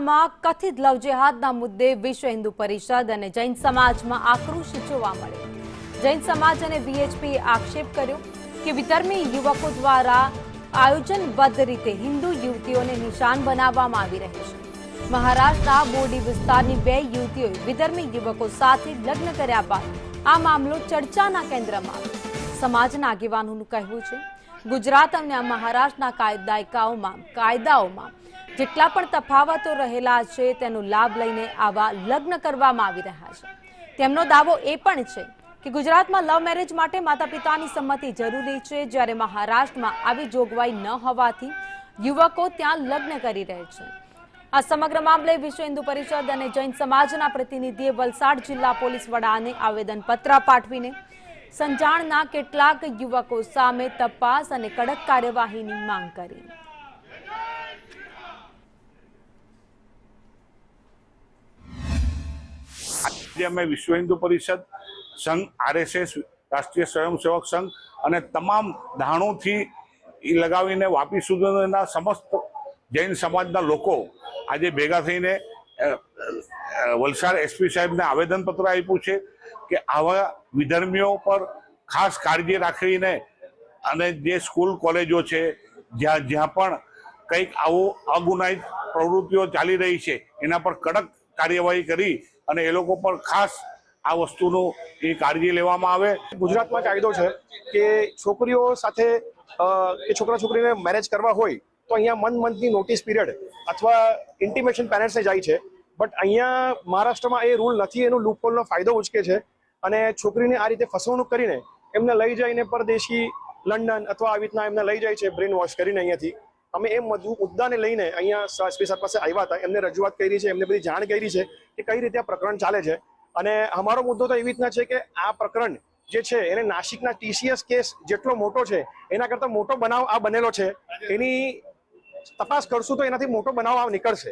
જિલ્લામાં કથિત લવ જેહાદના મુદ્દે વિશ્વ હિન્દુ પરિષદ અને જૈન સમાજમાં આક્રોશ જોવા મળ્યો। જૈન સમાજ અને વીએચપીએ આક્ષેપ કર્યો કે વિધર્મી યુવકો દ્વારા આયોજનબદ્ધ રીતે હિન્દુ યુવતીઓને નિશાન બનાવવામાં આવી રહી છે। મહારાષ્ટ્રના બોડી વિસ્તારની 2 યુવતીઓએ વિધર્મી યુવકો સાથે લગ્ન કર્યા બાદ આ મામલો ચર્ચાના કેન્દ્રમાં આવ્યો। સમાજના આગેવાનોનું કહેવું છે ગુજરાત અને મહારાષ્ટ્રના કાયદાઓમાં જેટલા પણ તફાવતો રહેલા છે તેનો લાભ લઈને આવા લગ્ન કરવામાં આવી રહ્યા છે। તેમનો દાવો એ પણ છે કે ગુજરાતમાં લવ મેરેજ માટે માતા પિતાની સંમતિ જરૂરી છે, જ્યારે મહારાષ્ટ્રમાં આવી જોગવાઈ ન હોવાથી યુવકો ત્યાં લગ્ન કરી રહે છે। આ સમગ્ર મામલે વિશ્વ હિન્દુ પરિષદ અને જૈન સમાજના પ્રતિનિધિએ વલસાડ જિલ્લા પોલીસ વડાને આવેદનપત્ર પાઠવીને સંજાણના કેટલાક યુવકો સામે તપાસ અને કડક કાર્યવાહીની માંગ કરી। આજે અમે વિશ્વ હિન્દુ પરિષદ સંઘ, આરએસએસ, રાષ્ટ્રીય સ્વયંસેવક સંઘ અને તમામ ધાણોથી લગાવીને વાપી સુધીના સમસ્ત જૈન સમાજના લોકો આજે ભેગા થઈને વલસાડ એસપી સાહેબને આવેદનપત્ર આપ્યું છે કે આવા વિધર્મીઓ પર ખાસ કાળજી રાખીને અને જે સ્કૂલ કોલેજો છે જ્યાં પણ કંઈક આવું અગુનાહિત પ્રવૃત્તિઓ ચાલી રહી છે એના પર કડક કાર્યવાહી કરી અને એ લોકો પર ખાસ આ વસ્તુનું એ કાળજી લેવામાં આવે। ગુજરાતમાં કાયદો છે કે છોકરીઓ સાથે કે છોકરા છોકરીને મેરેજ કરવા હોય તો અહીંયા મંથની નોટિસ પીરિયડ અથવા ઇન્ટિમેશન પેરેન્ટ્સને જાય છે, બટ અહીંયા મહારાષ્ટ્રમાં એ રૂલ નથી। એનું લૂપહોલનો ફાયદો ઉચકે છે અને છોકરીને આ રીતે ફસવણૂક કરીને એમને લઈ જઈને પરદેશી લંડન અથવા આવી રીતના એમને લઈ જાય છે બ્રેન વોશ કરીને। અહીંયાથી અમે એ મુદ્દાને લઈને અહીંયા એસપી સાહેબ પાસે આવ્યા હતા, એમને રજૂઆત કરી છે, એમને બધી જાણ કરી છે કે કઈ રીતે આ પ્રકરણ ચાલે છે। અને અમારો મુદ્દો તો એવી રીતના છે કે આ પ્રકરણ જે છે એને નાસિકના TCS કેસ જેટલો મોટો છે એના કરતાં મોટો બનાવ આ બનેલો છે, એની તપાસ કરશું તો એનાથી મોટો બનાવ આ નીકળશે।